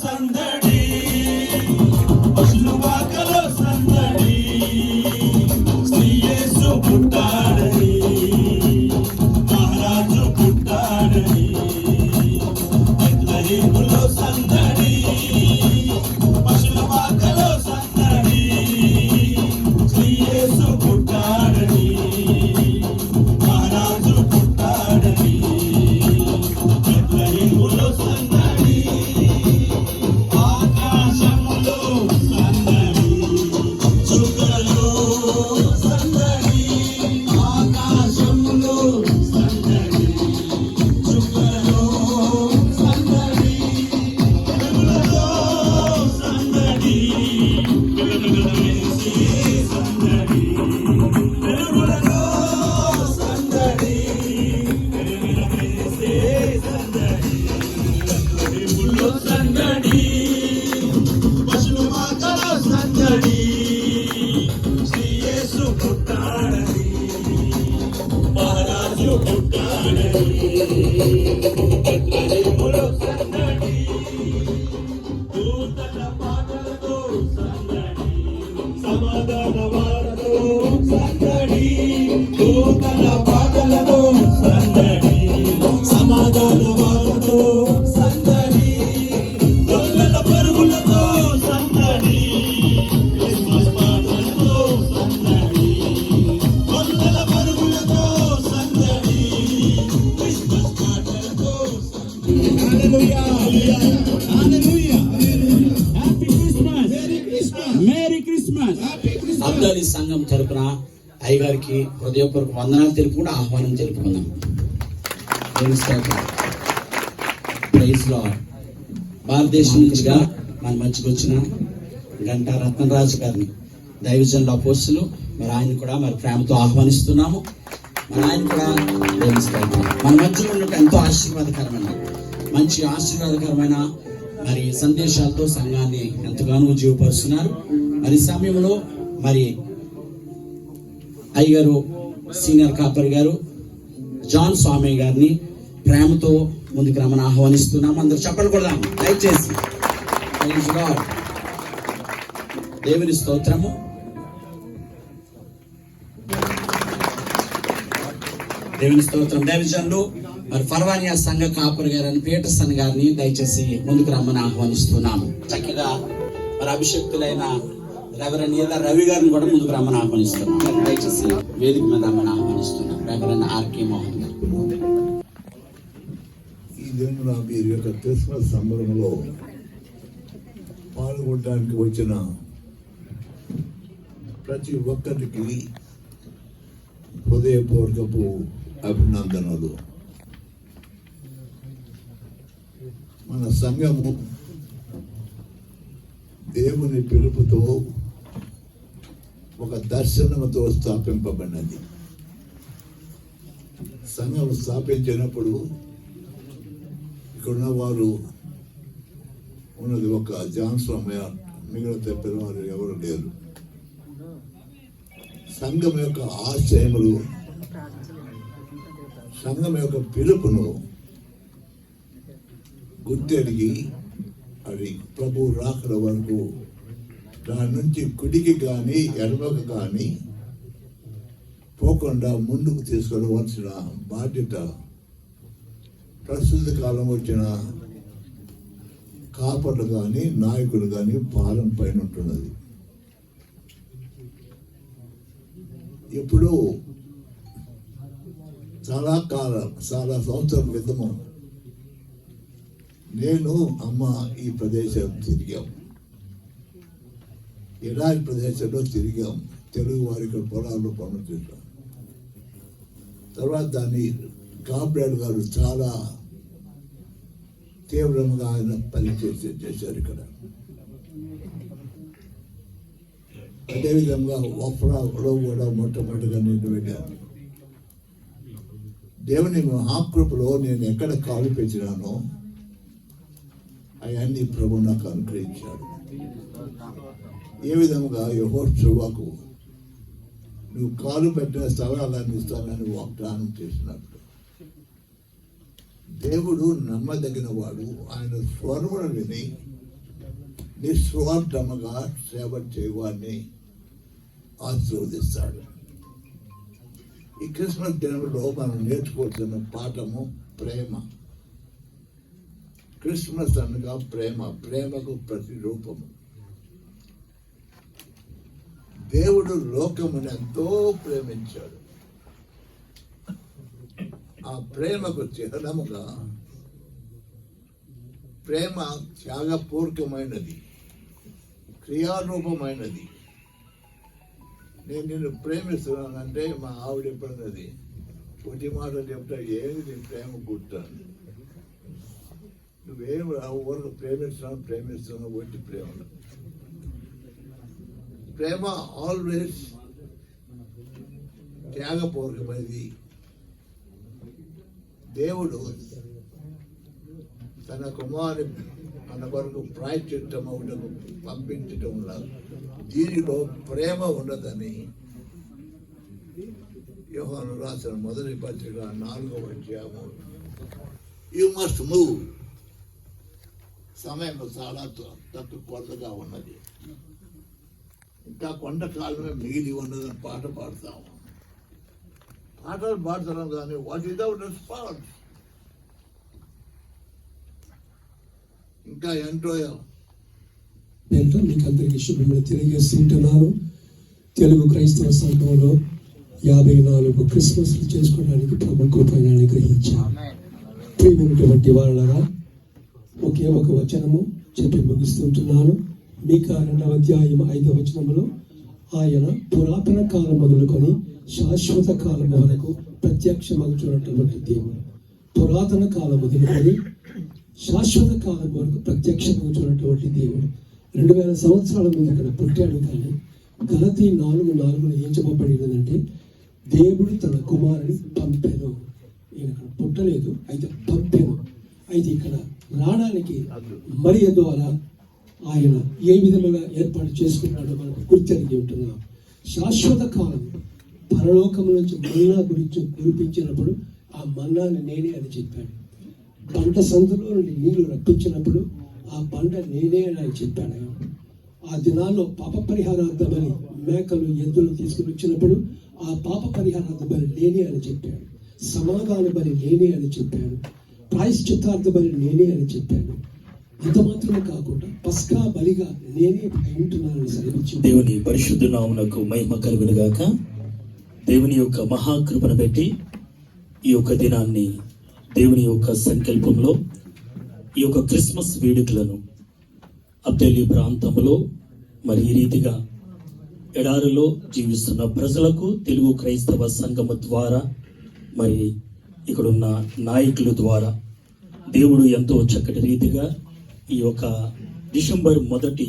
సందడి, పశుల పాకలో సందడి, శ్రీ యేసు పుట్టాడని, మహారాజు పుట్టాడని, బెత్లెహేములో సందడి, పశుల పాకలో సందడి, శ్రీ యేసు పుట్టాడని, మహారాజు పుట్టాడని, బెత్లెహేములో సందడి, ఆకాశములో సందడి, చుక్కలలో సందడి, ఆకాశములో సందడి, చుక్కలలో సందడి, వెలుగులలో సందడి, వెలుగులవేసే సందడి, వెలుగులలో సందడి, వెలుగులవేసే సందడి, వెలుగులో సందడి, పశుల పాకలో సందడి, శ్రీ యేసు పుట్టాడని, మహారాజు పుట్టాడని, బెత్లెహేములో సందడి, దూతల పాటలతో సందడి, సమాధాన వారతో సందడి, దూతల పాటలతో సందడి, సమాధాన వారతో సందడి, దొంగల పరుగులతో సందడి, క్రిస్మస్ పాటలతో సందడి, దొంగల పరుగులతో సందడి, క్రిస్మస్ పాటలతో సందడి. Hallelujah, hallelujah, happy Christmas, merry Christmas. అబ్దాలి సంఘం తరపున అయ్యగారికి హృదయపూర్వక వందనాలు తెలుపుకుంటూ ఆహ్వానం తెలుపుకుందాం. Praise lord. భారతదేశం నుంచిగా మన మధ్యకి వచ్చిన గంటా రత్నరాజు గారిని దైవజనుల అపోస్తులు మరి ఆయన కూడా మరి ప్రేమతో ఆహ్వానిస్తున్నాము. మరి ఆయన కూడా మన మధ్యలో ఉన్నట్టు ఎంతో ఆశీర్వాదకరమైన మంచి ఆశీర్వాదకరమైన మరి సందేశాలతో సంఘాన్ని ఎంతగానో జీవపరుస్తున్నారు. మరి సమయంలో మరి అయ్యగారు సీనియర్ కాపరి గారు జాన్ స్వామి గారిని ప్రేమతో ముందుకు రమ్మని ఆహ్వానిస్తున్నాం. అందరూ చెప్పలు కొడదాం దయచేసి. Praise lord. దేవుని స్తోత్రము. దేవుని స్తోత్రం. దైవజనులు మరి ఫర్వానియా సంఘ కాపరి గారిని పీటర్సన్ గారిని దయచేసి ముందుకు రమ్మని ఆహ్వానిస్తున్నాము. చక్కగా మరి అభిషక్తులైన రెవరెండ్ రవి గారిని కూడా ముందుకు రమ్మని ఆహ్వానిస్తున్నాం. దయచేసి వేదిక మీద రమ్మని ఆహ్వానిస్తున్నాం. రెవరెండ్ ఆర్కే మోహన్ గారు. ఈ దిన మీరు యొక్క క్రిస్మస్ సంబరంలో పాల్గొనడానికి వచ్చిన ప్రతి ఒక్కరికి హృదయపూర్వకపు అభినందనలు. మన సంఘము దేవుని పిలుపుతో ఒక దర్శనంతో స్థాపింపబడినది. సంఘం స్థాపించినప్పుడు ఇక్కడున్న వారు ఉన్నది ఒక జాన్ స్వామి, మిగతా పిల్లవారు ఎవరు లేరు. సంఘం యొక్క ఆశయములు, సంఘం యొక్క పిలుపును గుర్తెరిగి అది ప్రభు రాకడ వరకు దాని నుంచి కుడికి కానీ ఎడమకు కానీ పోకుండా ముందుకు తీసుకెళ్ళవలసిన బాధ్యత ప్రస్తుత కాలం వచ్చిన కాపర్లు కానీ నాయకులు కానీ భారం పైన ఉంటున్నది. ఇప్పుడు చాలా సంవత్సరాల క్రితము నేను అమ్మ ఈ ప్రదేశం తిరిగాం, ఎడారి ప్రదేశంలో తిరిగాం. తెలుగు వారి ఇక్కడ పొలాల్లో పనులు చేశాం. తర్వాత దాన్ని కామ్రేడ్ గారు చాలా తీవ్రంగా ఆయన పనిచేసి చేశారు ఇక్కడ. అదేవిధంగా వఫ్రాలో కూడా మొట్టమొదటిగా నేను వెళ్ళాను. దేవుని మహాకృపలో నేను ఎక్కడ కాలు పెట్టినానో అవన్నీ ప్రభు నాకు అనుగ్రహించాడు. ఏ విధంగా యెహోషువకు నువ్వు కాలు పెట్టిన స్థలాలను ఇస్తానని వాగ్దానం చేసినట్టు దేవుడు నమ్మదగిన వాడు. ఆయన స్వరమును విని నిస్వార్థముగా సేవ చేయవాన్ని ఆశీర్వదిస్తాడు. ఈ క్రిస్మస్ దినంలో మనం నేర్చుకోవాల్సిన పాఠము ప్రేమ. క్రిస్మస్ అనగా ప్రేమ, ప్రేమకు ప్రతిరూపము. దేవుడు లోకమును ఎంతో ప్రేమించాడు. ఆ ప్రేమకు చిహ్నముగా ప్రేమ త్యాగపూర్వకమైనది, క్రియారూపమైనది. నేను నిన్ను ప్రేమిస్తున్నానంటే మా ఆవిడ ఎప్పుడన్నది కొద్ది మాటలు చెప్తా, ఏమి నీ ప్రేమ గుర్తాను, నువ్వేమి ఊరికి ప్రేమిస్తున్నావు వంటి ప్రేమ. ప్రేమ ఆల్వేస్ త్యాగపూర్వకమైనది. దేవుడు తన కుమారుని మన కొరకు ప్రాయశ్చిత్తమునకు పంపించటంలో దీనిలో ప్రేమ ఉన్నదని యోహాను రాసిన మొదటి పత్రిక 4వ అధ్యాయము. You must move. సమయం చాలా తక్కువ కొరతగా ఉన్నది. ఇంకా కొంతకాలమే మిగిలి ఉన్నదని పాట పాడతాము. పాటలు పాడుతున్నాం కానీ వాట్ ఈస్ అవర్ రెస్పాన్స్? ఇంకా ఎంతో పేరుతో మీకు అందరికీ శుభములు తెలియజేస్తుంటున్నాను. తెలుగు క్రైస్తవ సంఘంలో 54 క్రిస్మస్లు చేసుకోవడానికి ప్రభు కృపను అనుగ్రహించారు. ప్రియమైనటువంటి వాళ్ళగా ఒకే ఒక వచనము చెప్పి ముగిస్తుంటున్నాను. మీకా 2వ అధ్యాయం 5వ వచనములో ఆయన పురాతన కాలం మొదలుకొని శాశ్వత కాలం వరకు ప్రత్యక్షమగుచున్నటువంటి దేవుడు. పురాతన కాలం మొదలుకొని శాశ్వత కాలం వరకు ప్రత్యక్షమగుచున్నటువంటి దేవుడు 2000 సంవత్సరాల ముందు ఇక్కడ పుట్టాడు. కానీ గలతీ 4:4 ఏం చెప్పబడినదంటే దేవుడు తన కుమారుని పంపెను. ఈయన ఇక్కడ పుట్టలేదు, అయితే పంపెను. అయితే ఇక్కడ రావడానికి మరియ ద్వారా ఆయన ఏ విధముగా ఏర్పాటు చేసుకున్నాడో మనకు గుర్తెరిగి ఉంటున్నాం. శాశ్వత కాలం పరలోకం నుంచి మన్నా గురించి కురిపించినప్పుడు ఆ మన్నాని నేనే అని చెప్పాడు. పంట సందులో నుండి నీళ్లు రప్పించినప్పుడు ఆ పంట నేనే అని చెప్పాడు ఆయన. ఆ దినాల్లో పాప పరిహారార్థమని మేకలు ఎద్దులు తీసుకుని వచ్చినప్పుడు ఆ పాప పరిహారార్థ బలి నేనే అని చెప్పాడు. సమాధాన బలి నేనే అని చెప్పాడు. ప్రాయశ్చిత్తార్థ బలి నేనే అని చెప్పాడు. అంత మాత్రమే కాకుండా పస్కా బలిగా నేనే ఉంటున్నానని సెలవిచ్చి దేవుని పరిశుద్ధ నామమునకు మహిమ కలుగును గాక. దేవుని యొక్క మహాకృపను బట్టి ఈ యొక్క దినాన్ని దేవుని యొక్క సంకల్పంలో ఈ యొక్క క్రిస్మస్ వేడుకలను అబ్దెల్లి ప్రాంతంలో మరి ఈ రీతిగా ఎడారిలో జీవిస్తున్న ప్రజలకు తెలుగు క్రైస్తవ సంఘము ద్వారా మరి ఇక్కడున్న నాయకుల ద్వారా దేవుడు ఎంతో చక్కటి రీతిగా ఈ యొక్క డిసెంబర్ మొదటి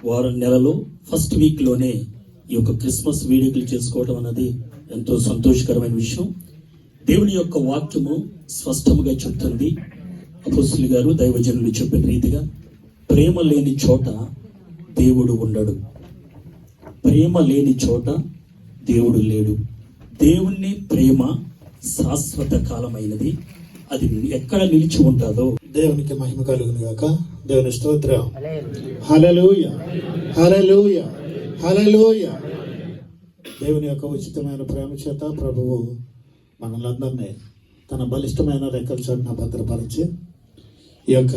వారం నెలలో ఫస్ట్ వీక్లోనే ఈ యొక్క క్రిస్మస్ వేడుకలు చేసుకోవడం అన్నది ఎంతో సంతోషకరమైన విషయం. దేవుని యొక్క వాక్యము స్పష్టముగా చెప్తుంది. అపోస్తలులు గారు దైవజనులు చెప్పిన రీతిగా ప్రేమ లేని చోట దేవుడు ఉండడు, ప్రేమ లేని చోట దేవుడు లేడు. దేవుని ప్రేమ శాశ్వత కాలమైనది. అది ఎక్కడ నిలిచి ఉంటుందో దేవునికి మహిమ కలుగును గాక. దేవుని స్తోత్రం. హల్లెలూయా, హల్లెలూయా, హల్లెలూయా. దేవుని యొక్క ఉచితమైన ప్రేమ చేత ప్రభువు మనలందరినీ తన బలిష్టమైన రెక్కల చాటున భద్రపరిచి ఈ యొక్క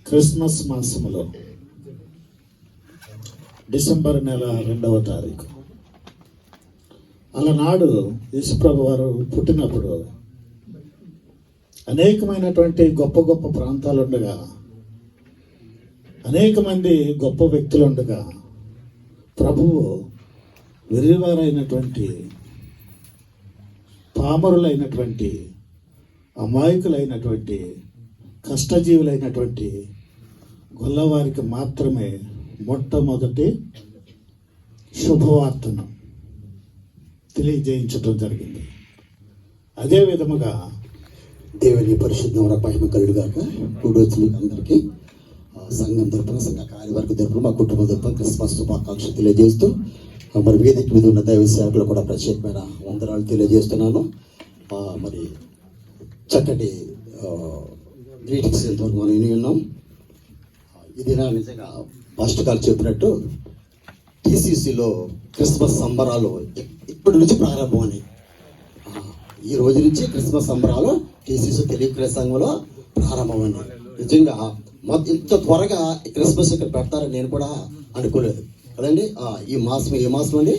క్రిస్మస్ మాసములో డిసెంబర్ నెల 2వ తారీఖు అలనాడు యేసుప్రభు వారు పుట్టినప్పుడు అనేకమైనటువంటి గొప్ప గొప్ప ప్రాంతాలు ఉండగా, అనేక మంది గొప్ప వ్యక్తులు ఉండగా, ప్రభువు వెర్రివారైనటువంటి, పామరులైనటువంటి, అమాయకులైనటువంటి, కష్టజీవులైనటువంటి గొల్లవారికి మాత్రమే మొట్టమొదటి శుభవార్తను తెలియజేయించడం జరిగింది. అదే విధముగా దేవుని పరిశుద్ధమైన మహిమ కలుగుగాక. కూడొచ్చిన అందరికీ సంఘం తరపున, సంఘ కార్యవర్గ తరపున, మా కుటుంబ తరపున క్రిస్మస్ శుభాకాంక్షలు తెలియజేస్తూ మరి వేదిక మీద ఉన్న దైవ సేవకులు కూడా ప్రత్యేకమైన వందనాలు తెలియజేస్తున్నాను. మరి చక్కటి గ్రీటింగ్స్ ఎంతవరకు మనం విని ఉన్నాం. ఇది నా నిజంగా పాస్టర్ గారు చెప్పినట్టు టీసీసీలో క్రిస్మస్ సంబరాలు ఇప్పటి నుంచి ప్రారంభం అని. ఈ రోజు నుంచి క్రిస్మస్ సంబరాలు టీసీసీ తెలుగు క్రైస్తవ సంఘంలో ప్రారంభం అని. నిజంగా ఇంత త్వరగా క్రిస్మస్ ఇక్కడ పెడతారని నేను కూడా అనుకోలేదు కదండి. ఈ మాసం అండి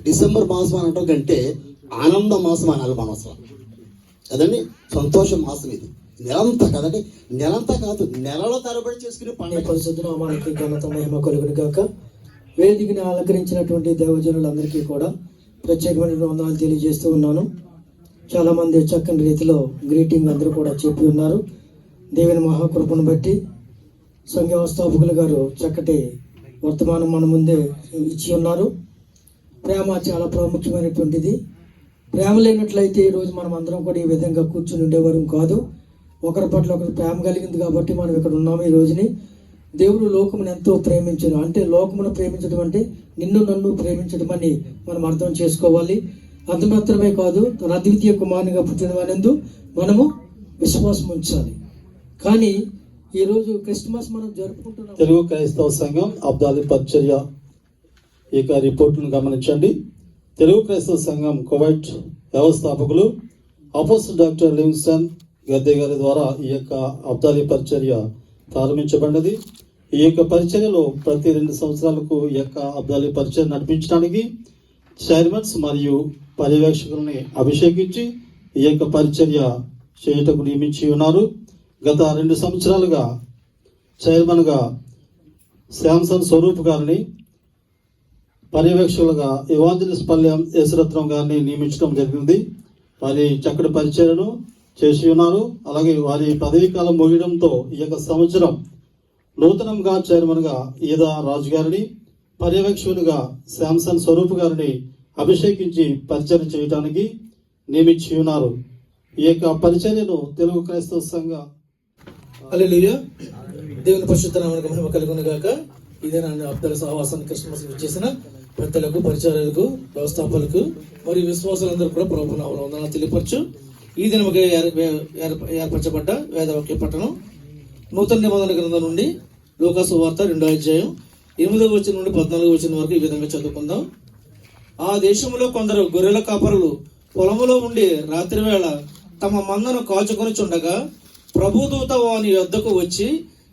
డిసెంబర్ మాసం అనటం కంటే ఆనంద మాసం అనాలి మన అసలు కదండి. సంతోష మాసం ఇది. నెలంతా కదండి, నెలంతా కాదు నెలల తరబడి చేసుకునే పండుగ. పరిశుద్ధ నామానికి ఘనత మహిమ కలుగును గాక. వేదికని అలంకరించినటువంటి దేవజనులందరికీ కూడా ప్రత్యేకమైన వందనాలు తెలియజేస్తూ ఉన్నాను. చాలా మంది చక్కని రీతిలో గ్రీటింగ్ అందరూ కూడా చెప్పి ఉన్నారు. దేవుని మహాకృపను బట్టి సంఘ వ్యవస్థాపకులు గారు చక్కటి వర్తమానం మన ముందే ఇచ్చి ఉన్నారు. ప్రేమ చాలా ప్రాముఖ్యమైనటువంటిది. ప్రేమ లేనట్లయితే ఈరోజు మనం అందరం కూడా ఈ విధంగా కూర్చుని ఉండేవారు కాదు. ఒకరి పట్ల ఒకరు ప్రేమ కలిగింది కాబట్టి మనం ఇక్కడ ఉన్నాము. ఈ రోజుని దేవుడు లోకమును ఎంతో ప్రేమించను, అంటే లోకమును ప్రేమించడం అంటే నిన్ను నన్ను ప్రేమించడం అని మనం అర్థం చేసుకోవాలి. అంత మాత్రమే కాదు, తన అద్వితీయ కుమారునిగా పుట్టినవానందు మనము విశ్వాసం ఉంచాలి. కానీ ఈరోజు క్రిస్మస్ మనం జరుపుకుంటున్నాం. తెలుగు క్రైస్తవ సంఘం అబ్దాలి పరిచర్య ఈ యొక్క రిపోర్టును గమనించండి. తెలుగు క్రైస్తవ సంఘం కువైట్ వ్యవస్థాపకులు అపోస్టల్ డాక్టర్ లివింగ్స్టన్ గద్దె గారి ద్వారా ఈ యొక్క అబ్దాలి పరిచర్య ప్రారంభించబడినది. ఈ యొక్క పరిచర్యలో ప్రతి 2 సంవత్సరాలకు ఈ యొక్క అబ్దాలి పరిచర్య నడిపించడానికి చైర్మన్స్ మరియు పర్యవేక్షకుల్ని అభిషేకించి ఈ యొక్క పరిచర్య చేయటకు నియమించి ఉన్నారు. గత 2 సంవత్సరాలుగా చైర్మన్గా శాంసన్ స్వరూప్ గారిని, పర్యవేక్షకులుగా ఇవాంజలిస్ట్ పల్లెం యేసురత్నం గారిని నియమించడం జరిగింది. వారి చక్కటి పరిచర్యను చేసి ఉన్నారు. అలాగే వారి పదవీ కాలం ముగియడంతో ఈ యొక్క సంవత్సరం నూతనంగా చైర్మన్గా ఈదా రాజు గారిని, పర్యవేక్షకునిగా శాంసన్ స్వరూప్ గారిని అభిషేకించి పరిచర్య చేయడానికి నియమించి ఉన్నారు. ఈ యొక్క పరిచర్యను తెలుగు క్రైస్తవ సంఘ హల్లెలూయా. దేవుని పరిశుద్ధ నామమునకు మహిమ కలుగును గాక. ఇదే నా అబ్దాల సహవాసాన్ని క్రిస్మస్ చేసిన పెద్దలకు, పరిచర్యలకు, వ్యవస్థాపకులకు మరియు విశ్వాసులందరూ కూడా ప్రభువు నామమున వందనాలు తెలియపరచు. ఈ దినముగా ఏర్పరచబడ్డ వేదవాక్య పట్టణం నూతన నిబంధన గ్రంథం నుండి లూకాసు వార్త 2వ అధ్యాయం 8వ వచనం నుండి 14వ వచనం వరకు ఈ విధంగా చదువుకుందాం. ఆ దేశంలో కొందరు గొర్రెల కాపరులు పొలములో ఉండి రాత్రి వేళ తమ మందను కాచుకొని చుండగా ప్రభుదూత వాని యొద్దకు వచ్చి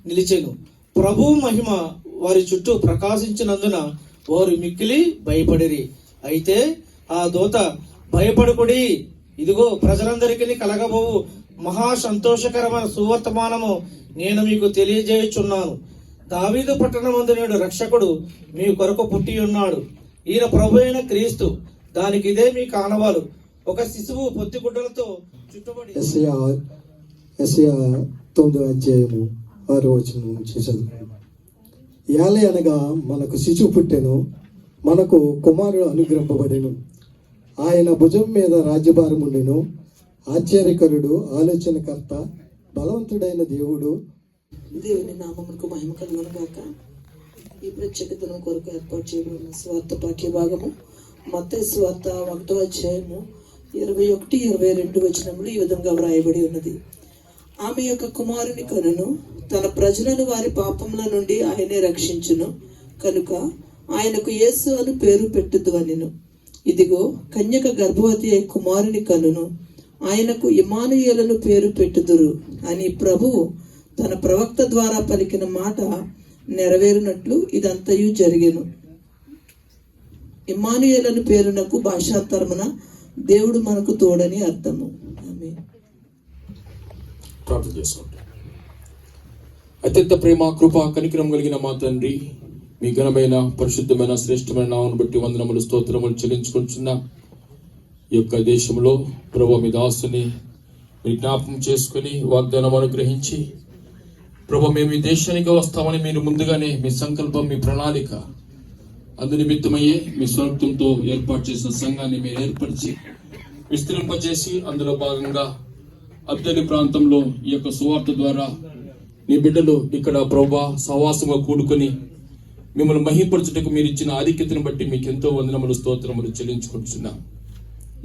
నిలిచెను. ప్రభు మహిమ వారి చుట్టూ ప్రకాశించినందున వారు మిక్కిలి భయపడిరి. అయితే ఆ దూత, భయపడకుడి, ఇదిగో ప్రజలందరికీ కలగబోవు మహా సంతోషకరమైన సువర్తమానము నేను మీకు తెలియజేయుచున్నాను. దావీదు పట్టణమందు నేడు రక్షకుడు మీ కొరకు పుట్టి ఉన్నాడు. ఈయన ప్రభు అయిన క్రీస్తు. దానికి ఇదే మీ కానవాలు. ఒక శిశువు పొత్తిగుడ్డలతో చుట్టబడి. యెషయా 9వ అధ్యాయము 6వ వచనం నుంచి చదువుకుందాం. యాలే అనగా మనకు శిశువు పుట్టెను, మనకు కుమారుడు అనుగ్రహింపబడెను. ఆయన భుజం మీద రాజ్యభారం ఉండెను. ఆశ్చర్యకరుడు, ఆలోచనకర్త, బలవంతుడైన దేవుడు. దేవుని నామమునకు మహిమ కలుగును గాక. ఈ ప్రత్యేక దినం కొరకు ఏర్పాటు చేయబడిన స్వార్థ పాఠ్య భాగము మత్తయి స్వార్థ 1వ అధ్యాయము 21-22 వచనములు ఈ విధంగా వ్రాయబడి ఉన్నది. ఆమె యొక్క కుమారుని కనును, తన ప్రజలను వారి పాపముల నుండి ఆయనే రక్షించును కనుక ఆయనకు యేసు అని పేరు పెట్టుదు అనెను. ఇదిగో కన్యక గర్భవతి అయి కుమారుని కనును, ఆయనకు ఇమ్మానుయేలును పేరు పెట్టుదురు అని ప్రభువు తన ప్రవక్త ద్వారా పలికిన మాట నెరవేరినట్లు ఇదంతయు జరిగెను. ఇమ్మానుయేలును పేరునకు భాషాంతరమున దేవుడు మనకు తోడని అర్థము. ఆమేన్. ప్రార్థన చేసుకుంటాం. అత్యంత ప్రేమ, కృప, కనికరం కలిగిన మా తండ్రి, మీ ఘనమైన, పరిశుద్ధమైన, శ్రేష్టమైన నామమును బట్టి వందనములు, స్తోత్రములు చెల్లించుకుంటున్న ఈ యొక్క దేశంలో ప్రభు మీ దాసుని మీరు జ్ఞాపకం చేసుకుని వాగ్దానం అనుగ్రహించి ప్రభు మేము ఈ దేశానికి వస్తామని మీరు ముందుగానే మీ సంకల్పం, మీ ప్రణాళిక అందు నిమిత్తమయ్యే మీ స్వరక్తంతో ఏర్పాటు చేసిన సంఘాన్ని మీరు ఏర్పరిచి విస్తరింపజేసి అందులో భాగంగా అబ్దలి ప్రాంతంలో ఈ యొక్క సువార్త ద్వారా నీ బిడ్డలు ఇక్కడ ప్రభా సహవాసంగా కూడుకొని మిమ్మల్ని మహింపరచుటకు మీరు ఇచ్చిన ఆధిక్యతను బట్టి మీకు ఎంతో వందనములు, స్తోత్రములు చెల్లించుకుంటున్నాం.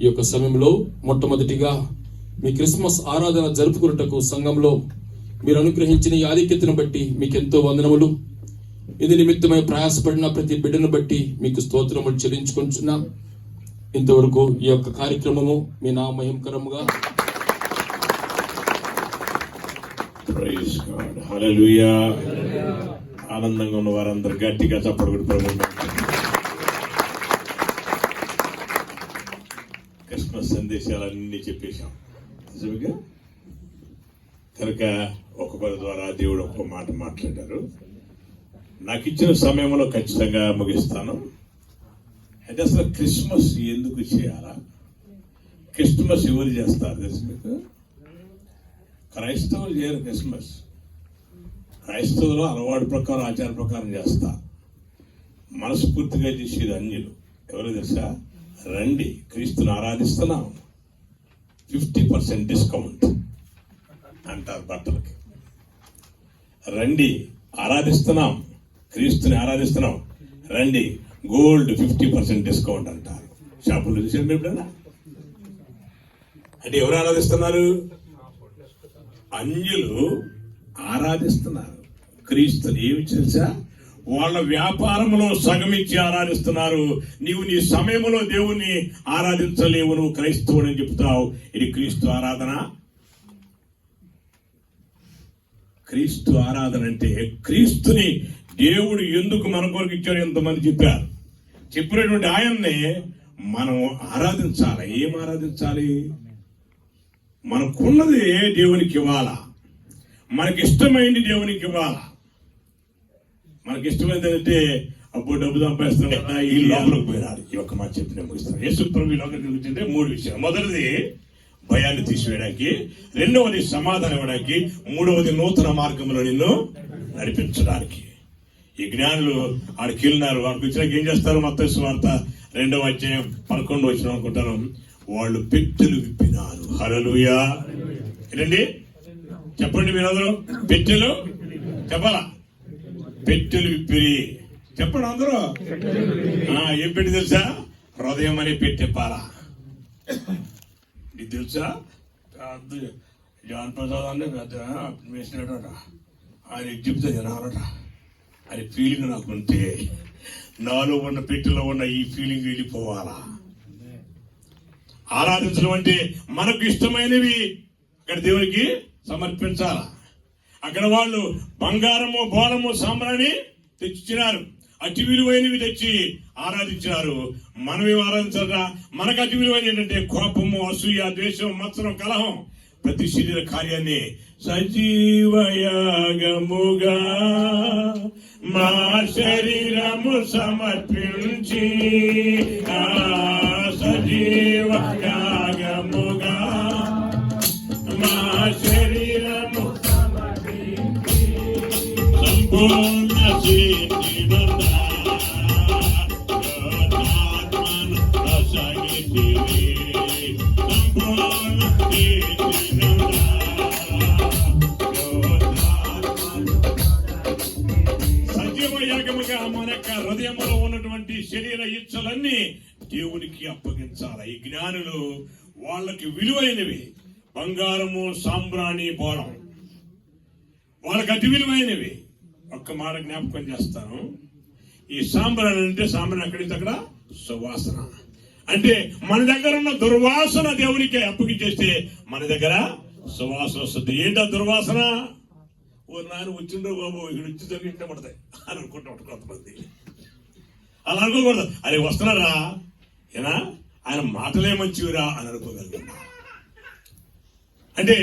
ఈ యొక్క సమయంలో మొట్టమొదటిగా మీ క్రిస్మస్ ఆరాధన జరుపుకున్నటకు సంఘంలో మీరు అనుగ్రహించిన ఈ ఆధిక్యతను బట్టి మీకు ఎంతో వందనములు. ఇది నిమిత్తమై ప్రయాసపడిన ప్రతి బిడ్డను బట్టి మీకు స్తోత్రములు చెల్లించుకుంటున్నాం. ఇంతవరకు ఈ యొక్క కార్యక్రమము మీ నామహిమకరముగా ప్రైజ్ గాడ్, హల్లెలూయా. ఆనందంగా ఉన్న వారందరూ గట్టిగా చప్పట్లు కొట్టి క్రిస్మస్ సందేశాలన్నీ చెప్పేశాం నిజంగా. కనుక ఒక్కొక్కరి ద్వారా దేవుడు ఒక్కొక్క మాట మాట్లాడారు. నాకు ఇచ్చిన సమయంలో ఖచ్చితంగా ముగిస్తాను. అయితే అసలు క్రిస్మస్ ఎందుకు చేయాలా? క్రిస్మస్ ఎవరు చేస్తారు తెలుసు మీకు? క్రైస్తవులు చేయరు క్రిస్మస్. క్రైస్తవులు అలవాటు ప్రకారం ఆచార ప్రకారం చేస్తారు. మనస్ఫూర్తిగా చేసేది అన్యులు. ఎవరు తెలుసా? రండి, క్రీస్తుని ఆరాధిస్తున్నాం, 50% డిస్కౌంట్ అంటారు బట్టలకి. రండి, ఆరాధిస్తున్నాం, క్రీస్తుని ఆరాధిస్తున్నాం, రండి, గోల్డ్ 50% డిస్కౌంట్ అంటారు. షాపుల్లో చూసారు ఎప్పుడైనా? అంటే ఎవరు ఆరాధిస్తున్నారు? అన్యులు ఆరాధిస్తున్నారు క్రీస్తుని. ఏమి తెలుసా? వాళ్ళ వ్యాపారంలో సగం ఇచ్చి ఆరాధిస్తున్నారు. నీవు నీ సమయంలో దేవుణ్ణి ఆరాధించలేవు, నువ్వు క్రైస్తవుడు అని చెప్తావు. ఇది క్రీస్తు ఆరాధన? క్రీస్తు ఆరాధన అంటే క్రీస్తుని దేవుడు ఎందుకు మన కొరకు ఇచ్చాడు ఎంతమంది చెప్పారు. చెప్పినటువంటి ఆయన్నే మనం ఆరాధించాలి. ఏం ఆరాధించాలి? మనకున్నది దేవునికి ఇవ్వాలా, మనకి ఇష్టమైంది దేవునికి ఇవ్వాలా. మనకి ఇష్టమైంది అంటే అప్పుడు డబ్బు సంపాదిస్తాడు ఈ లోపలికి పోయినారు. ఈ ఒక్క మాట చెప్పి నేను ముగిస్తాను. యేసు ప్రభు ఈ లోపలికి వచ్చింటే 3 విషయాలు. మొదటిది భయాన్ని తీసివేయడానికి, రెండవది సమాధానం ఇవ్వడానికి, మూడవది నూతన మార్గంలో నిన్ను నడిపించడానికి. ఈ జ్ఞానులు ఆడికి వెళ్ళినారు. వాడికి వచ్చినాక ఏం చేస్తారు? మత్తయి సువార్త 2వ అధ్యాయం 11 వచనం అనుకుంటాను. వాళ్ళు పెట్టెలు విప్పినారు. హల్లెలూయా. ఏంటండి చెప్పండి మీరందరూ? పెట్టెలు చెప్పాలా? పెట్టెలు విప్పిరి చెప్పండి అందరూ. ఏం పెట్టి తెలుసా? హృదయం అనే పెట్టెప్పాలా. నీకు తెలుసా? జాన్ ప్రసాద్ అంటే పెద్ద వేసినాడట. ఆయన చెప్తే జనాలట. అది ఫీలింగ్ నాకుంటే నాలో ఉన్న పెట్టెలో ఉన్న ఈ ఫీలింగ్ వెళ్ళిపోవాలా. ఆరాధించడం అంటే మనకు ఇష్టమైనవి అక్కడ దేవునికి సమర్పించాలా. అక్కడ వాళ్ళు బంగారము, బోళము, సాంబ్రాణి తెచ్చిచ్చినారు. అతి విలువైనవి తెచ్చి ఆరాధించినారు. మనమేం ఆరాధించారా? మనకు అతి విలువైన ఏంటంటే కోపము, అసూయ, ద్వేషం, మత్సరం, కలహం. ప్రతి శరీర కార్యాన్ని సజీవయాగముగా మా శరీరము సమర్పించి, సజీవయాగముగా మా శరీరము సమర్పించి, సంపూర్ణ సజీవయాగముగా మన యొక్క హృదయంలో ఉన్నటువంటి శరీర ఇచ్చలన్నీ దేవునికి అప్పగించాలి. ఈ జ్ఞానులు వాళ్ళకి విలువైనవి బంగారము, సాంబ్రాణి, బోళం వాళ్ళకి అతి విలువైనవి. ఒక్క మాట జ్ఞాపకం చేస్తాను. ఈ సాంబ్రాణి అంటే సాంబ్రాణి అక్కడి అక్కడ సువాసన. అంటే మన దగ్గర ఉన్న దుర్వాసన దేవునికి అప్పగించేస్తే మన దగ్గర సువాసన వస్తుంది. ఏంటో దుర్వాసన? ఓ నాన్న వచ్చిండో బాబు ఇక్కడ వచ్చి జరిగితే పడతాయి అని అనుకుంటా కొంతమంది. అలా అనుకోకూడదు. అరే వస్తున్నారా ఏనా, ఆయన మాటలే మంచివిరా అని అనుకోగలుగుతున్నా. అంటే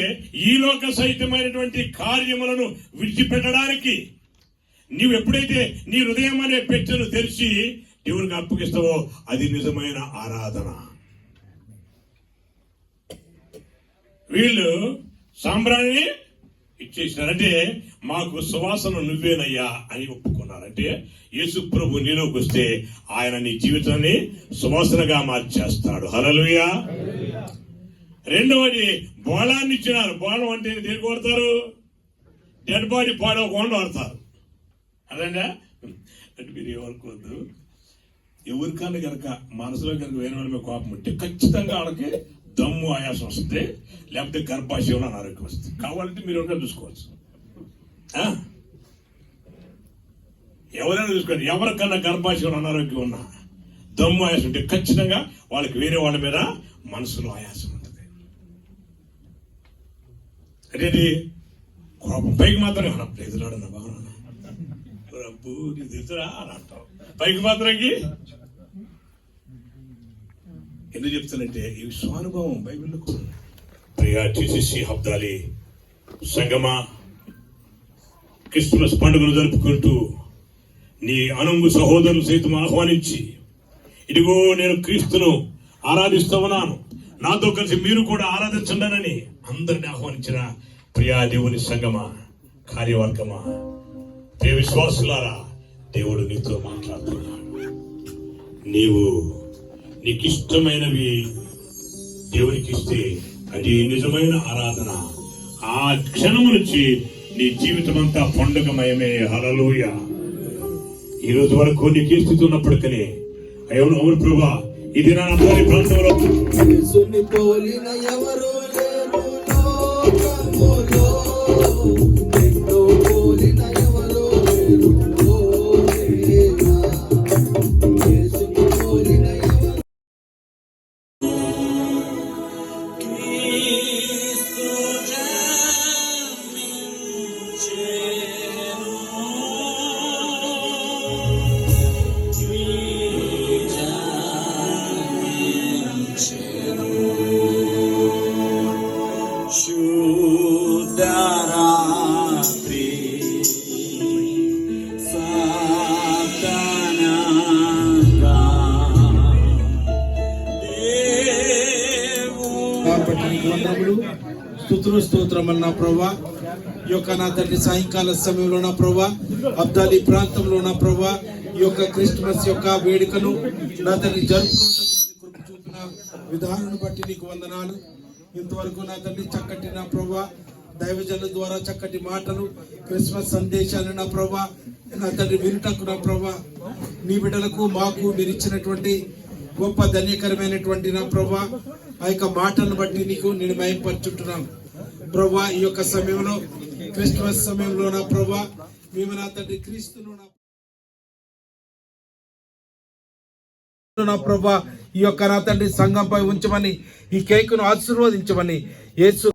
ఈ లోక సహితమైనటువంటి కార్యములను విడిచిపెట్టడానికి నీవు ఎప్పుడైతే నీ హృదయం అనే పెట్టెను తెరిచి దేవునికి అప్పగిస్తావో అది నిజమైన ఆరాధన. వీళ్ళు సాంబ్రాణిని ఇచ్చేసినారంటే మాకు సువాసన నువ్వేనయ్యా అని ఒప్పుకున్నారంటే యేసు ప్రభు నీలోకి వస్తే ఆయన నీ జీవితాన్ని సువాసనగా మార్చేస్తాడు. హల్లెలూయా. రెండవది బోళాన్ని ఇచ్చినారు. బోళం అంటే దేనికి వాడతారు? డెడ్ బాడీ పాడవకుండా వాడతారు. అదేంటా అంటే మీరు ఏమనుకోవద్దు. ఎవరికన్నా కనుక మనసులో కనుక వేరే వాళ్ళ మీద కోపం ఉంటే ఖచ్చితంగా వాళ్ళకి దమ్ము, ఆయాసం వస్తుంది, లేకపోతే గర్భాశయంలో అనారోగ్యం వస్తుంది. కావాలంటే మీరు చూసుకోవచ్చు. ఆ? ఎవరైనా చూసుకోండి, ఎవరికన్నా గర్భాశయం అనారోగ్యం ఉన్నా, దమ్ము ఆయాసం ఉంటే ఖచ్చితంగా వాళ్ళకి వేరే వాళ్ళ మీద మనసులో ఆయాసం ఉంటుంది. అంటే కోపం పైకి మాత్రమే ఎదురాడన్నా బాగున్నా ఎదురా అని అంటాం, పైకి మాత్రంకి. ఎందుకు చెప్తానంటే ఈ స్వానుభవం బైబిల్కు. ప్రియా టీసీసీ హబ్దాలి సంగమా, క్రిస్మస్ పండుగను జరుపుకుంటూ నీ అనుంగు సహోదరులు సైతం ఆహ్వానించి, ఇదిగో నేను క్రీస్తును ఆరాధిస్తూ ఉన్నాను, నాతో కలిసి మీరు కూడా ఆరాధించండి అందరిని ఆహ్వానించిన ప్రియా దేవుని సంగమా, కార్యవర్గమా, ప్రియ విశ్వాసులారా, దేవుడు నీతో మాట్లాడుతున్నాడు. నీకు ఇష్టమైనవి దేవునికి ఇస్తే అది నిజమైన ఆరాధన. ఆ క్షణం నుంచి నీ జీవితం అంతా పండుగమయమే. హల్లెలూయా. ఈ రోజు వరకు నీకు ఏ స్థితి ఉన్నప్పటికీ అవును ప్రభువా, ఇది నా అందరి ప్రాంతంలో పోలిన ఎవరు లేరు లోకములో, నిన్ను పోలిన ఎవరు లేరు ఓ దేవా. యేసుని పోలిన ఎవరు క్రీస్తు జన్మించెను. శుద్ధరాత్రి సాధనగా వందనములు, స్తుతులు, స్తోత్రమన్నా ప్రభా. ఈ యొక్క నా తండ్రి సాయంకాల సమయంలో నా ప్రభా, అబ్దాలి ప్రాంతంలో నా ప్రభా, ఈ యొక్క క్రిస్మస్ యొక్క వేడుకను నా తండ్రి జరుపుకున్నట్టు కృప చూపిన విధానాన్ని బట్టి నీకు వందనాలు. ఇంతవరకు నా తండ్రి చక్కటి నా ప్రభా దైవజనుల ద్వారా చక్కటి మాటలు, క్రిస్మస్ సందేశాలు నా ప్రభా నా తండ్రి వినుటకు నా ప్రభా, నీ బిడ్డలకు మాకు మీరు ఇచ్చినటువంటి గొప్ప ధన్యకరమైనటువంటి నా ప్రభా ఆ యొక్క మాటలను బట్టి నీకు నేను మహిమపరచుంటున్నాను ప్రభా. ఈ యొక్క సమయంలో క్రిస్మస్ సమయంలో నా ప్రభా మేము నా తండ్రి క్రీస్తును నా ప్రభా ఈ యొక్క నా తండ్రి సంఘంపై ఉంచమని, ఈ కేకును ఆశీర్వదించమని యేసు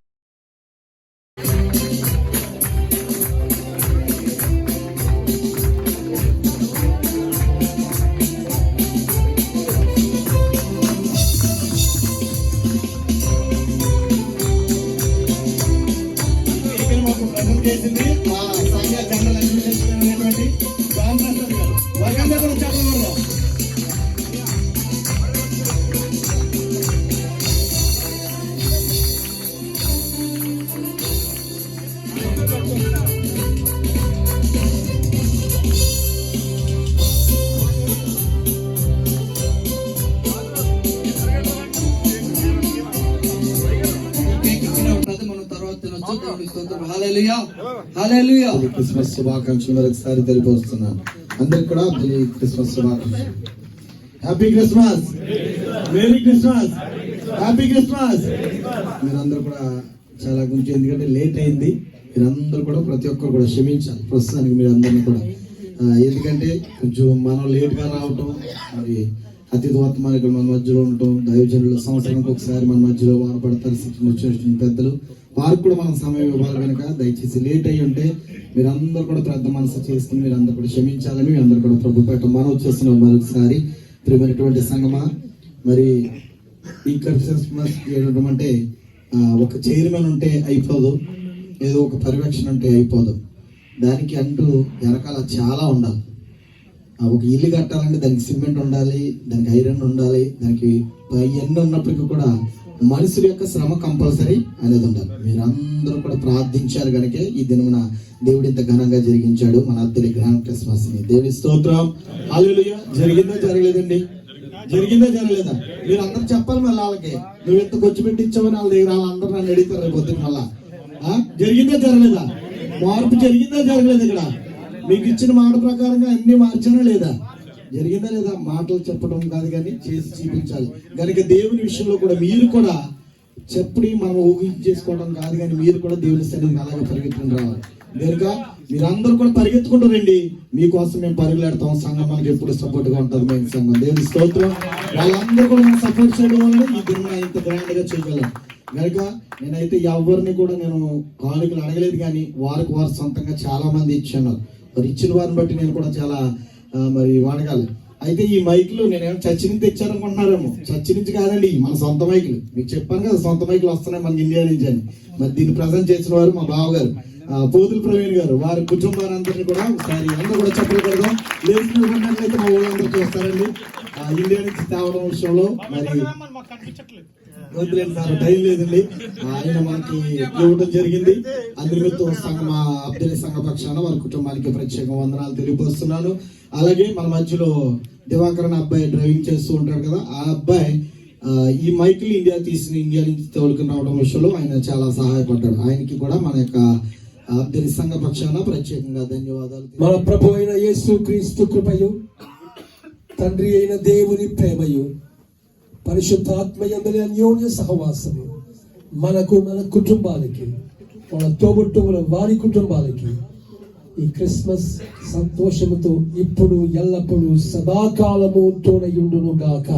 చేసింది మా సంఘ జనరల్ అడ్మినిస్ట్రేషన్ అయినటువంటి రామప్రసాద్ గారు. వారందరూ కూడా చెప్పగలరు. క్రిస్మస్ శుభాకాంక్షలు మరొకసారి తెలియపరుస్తున్నాను. అందరికి కూడా క్రిస్మస్ శుభాకాంక్షలు. Happy Christmas, merry Christmas, happy Christmas. మీరందరూ కూడా చాలా కొంచెం ఎందుకంటే లేట్ అయింది, మీరందరూ కూడా ప్రతి ఒక్కరు కూడా క్షమించాలి ప్రస్తుతానికి మీరు అందరినీ కూడా. ఎందుకంటే కొంచెం మనం లేట్గా రావటం, మరి అతిథివర్తమాన ఇక్కడ మన మధ్యలో ఉండటం, దైవజనులు సంవత్సరానికి ఒకసారి మన మధ్యలో వారపడతారు వచ్చిన పెద్దలు, వారికి కూడా మనం సమయం ఇవ్వాలి కనుక దయచేసి లేట్ అయ్యి ఉంటే మీరందరూ కూడా పెద్ద మనసు చేసుకుని మీరందరూ కూడా క్షమించాలని మీ అందరూ కూడా ప్రభు పేట మనం చేస్తున్నాం. మరొకసారి ప్రియమైనటువంటి సంగమా, మరి ఈ క్రిస్మస్ చేయడం అంటే ఒక చైర్మన్ ఉంటే అయిపోదు, ఏదో ఒక పర్యవేక్షణ ఉంటే అయిపోదు. దానికి అంటూ వెనకాల చాలా ఉండాలి. ఒక ఇల్లు కట్టాలంటే దానికి సిమెంట్ ఉండాలి, దానికి ఐరన్ ఉండాలి, దానికి ఇవన్నీ ఉన్నప్పటికీ కూడా మనుషుల యొక్క శ్రమ కంపల్సరీ అనేది ఉండాలి. మీరందరూ కూడా ప్రార్థించారు కనుక ఈ దినమున దేవుడు ఇంత ఘనంగా జరిగించాడు మన అద్దెలి గ్రాండ్ క్రిస్మస్ ని. దేవుడి స్తోత్రం. హల్లెలూయా. జరిగిందా జరగలేదండి? జరిగిందా జరగలేదా? మీరు అందరూ చెప్పాలి మళ్ళీ వాళ్ళకి, నువ్వు ఎంత ఖర్చు పెట్టించావని వాళ్ళ దగ్గర వాళ్ళందరూ నన్ను అడుగుతారు రేపు పొద్దున్న మళ్ళా. జరిగిందా జరగలేదా? మార్పు జరిగిందా జరగలేదు? ఇక్కడ మీకు ఇచ్చిన మాట ప్రకారంగా అన్ని మార్చానా లేదా? జరిగిందా లేదా? మాటలు చెప్పడం కాదు కానీ చేసి చూపించాలి. కనుక దేవుని విషయంలో కూడా మీరు కూడా చెప్పుడి మనం ఊహించేసుకోవడం కాదు కానీ మీరు కూడా దేవుని సన్నిధిని అలాగే పరిగెత్తుకుని రావాలి. కనుక మీరందరూ కూడా పరిగెత్తుకుంటూ రండి, మీకోసం మేము పరుగులాడతాం. సంఘం మనకి ఎప్పుడు సపోర్ట్ గా ఉంటుంది. మేము సంఘం దేవుని స్తోత్రం. వాళ్ళందరూ కూడా మనం సపోర్ట్ చేయడం వల్ల ఈ దినం ఇంత గ్రాండ్ గా చేయగలం. కనుక నేనైతే ఎవరిని కూడా నేను కానుకలు అడగలేదు, కానీ వారికి వారు సొంతంగా చాలా మంది ఇచ్చాను. మరి ఇచ్చిన వారిని బట్టి నేను కూడా చాలా మరి వాడగాలి. అయితే ఈ మైకులు నేనేమో చర్చి నుంచి తెచ్చారనుకుంటున్నారేమో. చర్చి నుంచి కాదండి, మన సొంత మైకులు. మీకు చెప్పాను కదా, సొంత మైకులు వస్తున్నాయి మనకి ఇండియా నుంచి అని. మరి దీన్ని ప్రజెంట్ చేసిన వారు మా బావగారు పోతుల ప్రవీణ్ గారు. వారి కుటుంబాలందరినీ కూడా ఒకసారి అందరూ కూడా చెప్పలు పెడదాం. లేచినట్లయితే మా ఊళ్ళందరూ చూస్తారండి. ఇండియా నుంచి తేవడం విషయంలో మరి వదిలేదు సార్, టైం లేదండి. ఆయన మనకి ఇవ్వడం జరిగింది. అందునిమిత్తం సంఘ అబ్దుల్ సంఘ పక్షాన వారి కుటుంబానికి ప్రత్యేక వందనాలు తెలియపరుస్తున్నాను. అలాగే మన మధ్యలో దివాకరన్ అబ్బాయి డ్రైవింగ్ చేస్తూ ఉంటాడు కదా, ఆ అబ్బాయి ఈ మైకిల్ ఇండియా నుంచి తోలుకుని రావడం విషయంలో ఆయన చాలా సహాయపడ్డాడు. ఆయనకి కూడా మన యొక్క అబ్దుల్ సంఘ పక్షాన ప్రత్యేకంగా ధన్యవాదాలు. మన ప్రభు అయిన యేసు క్రీస్తు కృపయు, తండ్రి అయిన దేవుని ప్రేమయు, పరిశుద్ధాత్మ యందలి అన్యోన్య సహవాసము మనకు, మన కుటుంబాలకి, మన తోబుట్టువుల వారి కుటుంబాలకి ఈ క్రిస్మస్ సంతోషముతో ఇప్పుడు ఎల్లప్పుడూ సదాకాలము తోడయుండును గాక.